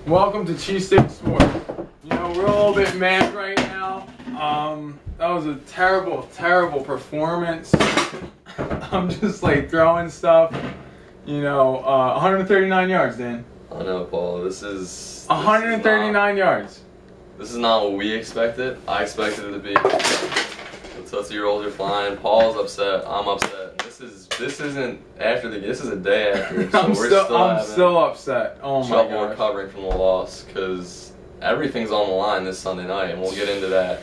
Welcome to Cheesesteak Sports. You know, we're a little bit mad right now. That was a terrible, terrible performance. I'm just like throwing stuff. You know, 139 yards, Dan. I know, Paul. This is 139 yards. This is not what we expected. I expected it to be. The Tootsie Rolls are flying. Paul's upset. I'm upset. This isn't after the game. This is a day after. So I'm still upset. Oh my god. Trouble recovering from the loss because everything's on the line this Sunday night, and we'll get into that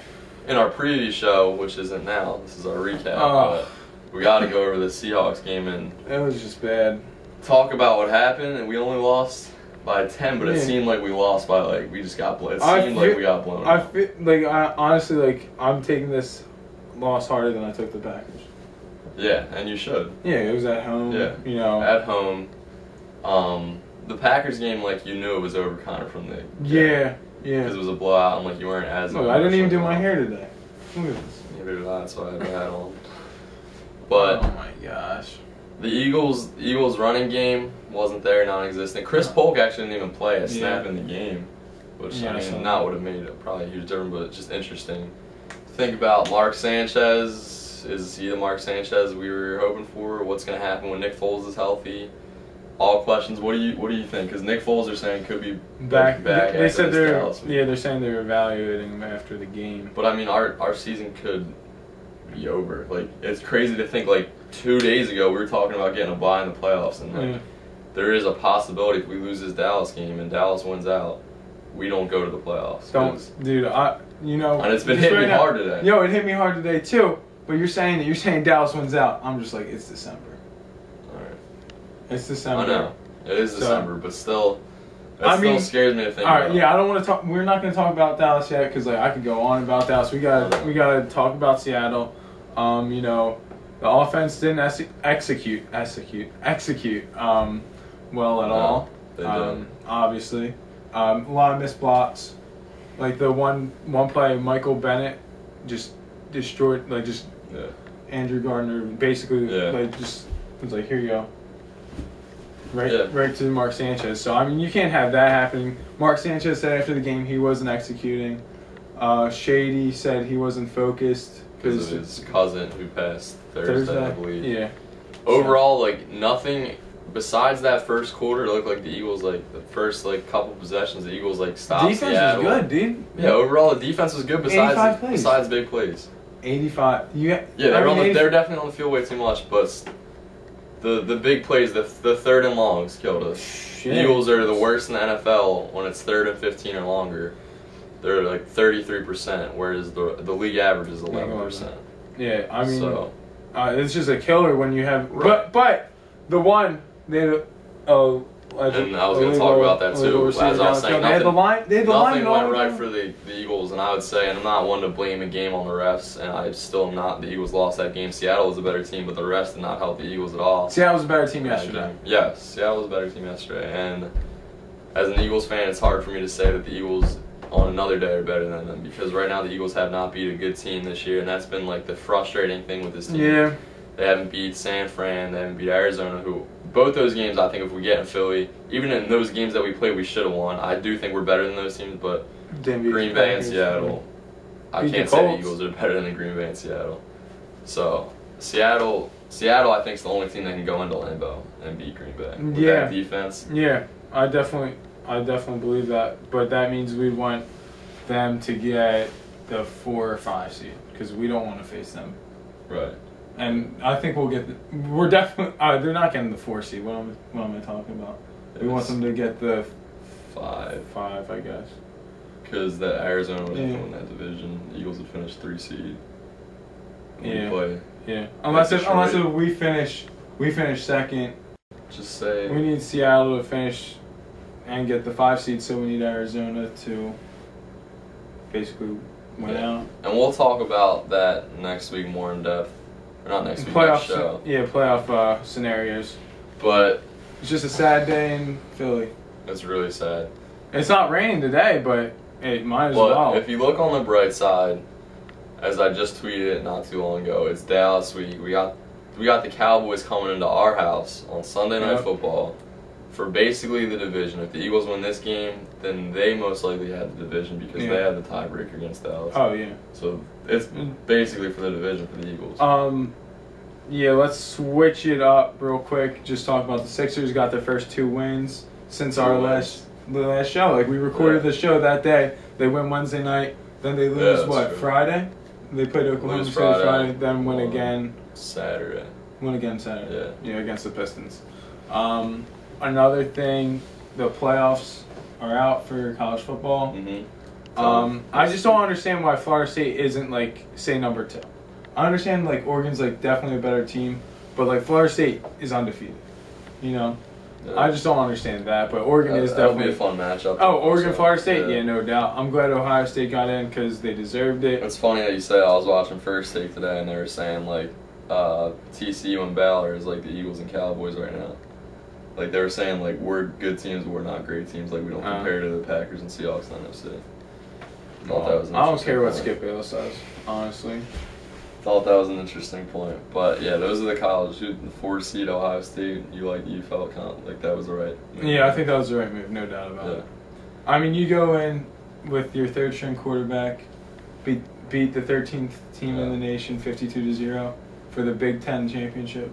in our preview show, which isn't now. This is our recap. But we got to go over the Seahawks game and it was just bad. Talk about what happened, and we only lost by 10, but it seemed like we lost by we just got blown. It seemed like we got blown. I feel like honestly I'm taking this loss harder than I took the Packers. Yeah, and you should. Yeah, it was at home. Yeah, you know, at home. The Packers game, you knew it was over kind of from the yeah, because it was a blowout, and you weren't as. Look, I didn't even do my hair today. Look at this. Neither did I, so I had my hat on. But oh my gosh. The Eagles running game wasn't there, non-existent. Chris Polk actually didn't even play a snap in the game, which I mean, not would have made probably a huge difference, but just interesting. Think about Mark Sanchez. Is he the Mark Sanchez we were hoping for? What's going to happen when Nick Foles is healthy? All questions. What do you think? Because Nick Foles are saying could be back. They said they're saying they're evaluating him after the game. But I mean, our season could be over. It's crazy to think 2 days ago we were talking about getting a bye in the playoffs, and there is a possibility if we lose this Dallas game and Dallas wins out, we don't go to the playoffs. Dude, and it's been hitting me hard today. Yo, it hit me hard today too. But you're saying Dallas wins out. I'm just like, it's December. All right. It's December. I know it is December, but still, still scares me to think. All right, I don't want to talk. We're not going to talk about Dallas yet because I could go on about Dallas. We gotta talk about Seattle. The offense didn't execute well at all. They did. Obviously, a lot of missed blocks. Like the one play, Michael Bennett just destroyed. Andrew Gardner basically just was like, here you go. Right to Mark Sanchez. So I mean, you can't have that happening. Mark Sanchez said after the game he wasn't executing. Shady said he wasn't focused because of his cousin who passed Thursday, I believe. Yeah. Overall, nothing besides that first quarter. It looked like the Eagles, the first couple possessions, the Eagles stopped defense Seattle. Was good, dude. Yeah, overall the defense was good besides big plays. 85. They're definitely on the field way too much, but the big plays, the third and longs killed us. Shit. The Eagles are the worst in the NFL when it's 3rd and 15 or longer. They're 33%, whereas the league average is 11%. Yeah, I mean, it's just a killer when you have. But the one and I was going to talk about that too. As I was saying, nothing went right for the Eagles, and I would say, and I'm not one to blame a game on the refs, and I still am not. The Eagles lost that game. Seattle was a better team, but the refs did not help the Eagles at all. Seattle was a better team yesterday. Yes, Seattle was a better team yesterday, and as an Eagles fan, it's hard for me to say that the Eagles on another day are better than them, because right now the Eagles have not beat a good team this year, and that's been the frustrating thing with this team. Yeah. They haven't beat San Fran, they haven't beat Arizona, who both those games I think if we get in Philly, even in those games that we played we should have won. I do think we're better than those teams, but Green Bay and Seattle, I can't say the Eagles are better than Green Bay and Seattle. So Seattle I think is the only team that can go into Lambeau and beat Green Bay with that defense. Yeah, I definitely believe that, but that means we want them to get the 4 or 5 seed because we don't want to face them. Right. And I think we'll get. We're definitely. They're not getting the 4 seed. What am I talking about? We want them to get the 5, I guess. Because that Arizona would have to win that division. The Eagles would finish 3 seed. Unless we finish second. Just say we need Seattle to finish and get the 5 seed, so we need Arizona to basically win out. And we'll talk about that next week more in depth. Or not next week, next show. Playoff scenarios. But it's just a sad day in Philly. It's really sad. It's not raining today, but it might as well. If you look on the bright side, as I just tweeted it not too long ago, it's Dallas week. We got the Cowboys coming into our house on Sunday Night Football. for basically the division. If the Eagles win this game, then they most likely had the division because they had the tiebreaker against Dallas. Oh, yeah. So it's basically for the division for the Eagles. Yeah, let's switch it up real quick. Just talk about the Sixers. Got their first 2 wins since the last show. Like, we recorded the show that day. They win Wednesday night. Then they lose, Friday? They played Oklahoma City Friday. Then win again. Saturday. Win again Saturday. Yeah. Yeah, against the Pistons. Another thing, the playoffs are out for college football. I just don't understand why Florida State isn't, like, say, number 2. I understand, like, Oregon's, like, definitely a better team, but, like, Florida State is undefeated, you know? Yeah. I just don't understand that, but Oregon is definitely... That'll be a fun matchup. Oh, Oregon, Florida State? Yeah, no doubt. I'm glad Ohio State got in because they deserved it. It's funny that you say. I was watching First Take today, and they were saying, like, TCU and Baylor is, like, the Eagles and Cowboys right now. Like, they were saying, like, we're good teams, but we're not great teams. Like, we don't compare to the Packers and Seahawks in the NFC. Thought that was an I don't care what point. Skip Bayless says, honestly. Thought that was an interesting point. But, yeah, those are the colleges. The 4th seed Ohio State, you felt like that was the right move. Yeah, I think that was the right move, no doubt about it. I mean, you go in with your 3rd-string quarterback, beat the 13th team in the nation 52-0 for the Big Ten championship.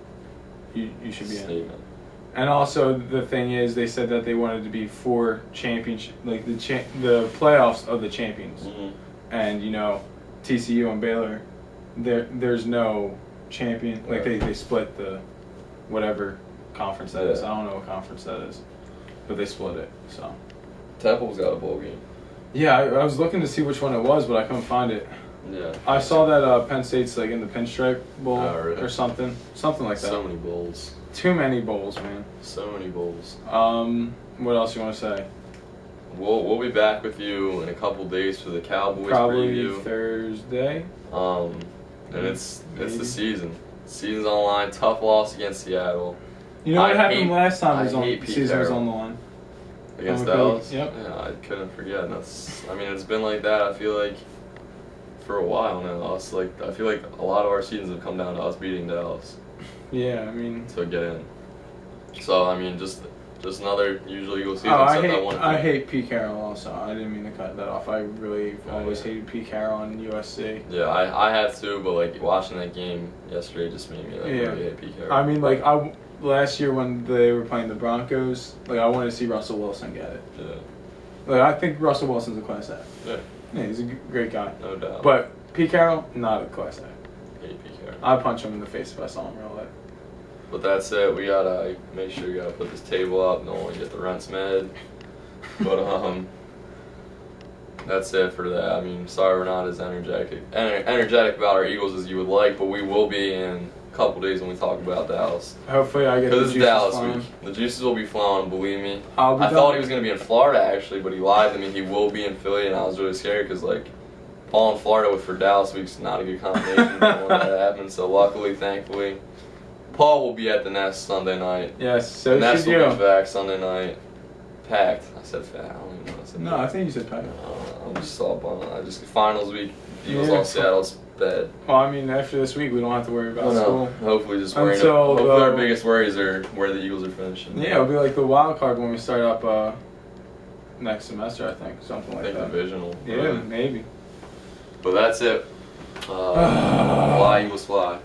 You should be in. And also, the thing is, they said that they wanted to be 4 championship, like the playoffs of the champions. And, you know, TCU and Baylor, there's no champion. Like, they split the whatever conference that is. I don't know what conference that is. But they split it, so. Temple's got a bowl game. Yeah, I was looking to see which one it was, but I couldn't find it. Yeah. I saw that Penn State's, like, in the Pinstripe Bowl really? or something. Something like that. So many bowls. Too many bowls, man. So many bowls. What else you want to say? We'll be back with you in a couple days for the Cowboys Probably preview. Thursday. And it's the season. Season's on the line. Tough loss against Seattle. You know what happened last time the season was on the line? Against Dallas? Yep. Yeah, I couldn't forget. It's been like that, I feel like, for a while now. I feel like a lot of our seasons have come down to us beating Dallas. Yeah, I mean... to get in. So, I mean, just another usual Eagles season. I hate Pete Carroll also. I didn't mean to cut that off. I really always hated Pete Carroll on USC. Yeah, I have too, but, like, watching that game yesterday just made me, like, really hate Pete Carroll. I mean, like, last year when they were playing the Broncos, like, I wanted to see Russell Wilson get it. Yeah. Like, I think Russell Wilson's a class act. Yeah, he's a great guy. No doubt. But Pete Carroll, not a class act. Hate Pete Carroll. I'd punch him in the face if I saw him in real life. But that's it. We gotta make sure we gotta put this table up. Don't want to get the rents mad. But that's it for that. I mean, sorry we're not as energetic about our Eagles as you would like, but we will be in a couple days when we talk about Dallas. Hopefully, I get the juices Dallas flowing. week. The juices will be flowing. Believe me. I thought he was gonna be in Florida actually, but he lied to me. He will be in Philly, and I was really scared because like Paul in Florida for Dallas week's not a good combination. I don't want that to happen. So luckily, thankfully, Paul will be at the Nest Sunday night. Yes, so the Nest should you. will be back Sunday night. Packed. I said fat. I don't even know what I said. No, I think you said packed. I'm just all bummed. Finals week. Eagles on Seattle's bad. Well, I mean, after this week, we don't have to worry about school. Hopefully, just worrying. Hopefully, our biggest worries are where the Eagles are finishing. Yeah, it'll be like the wild card when we start up next semester, I think. Something like that. Divisional. Yeah, maybe. But that's it. Fly, Eagles fly.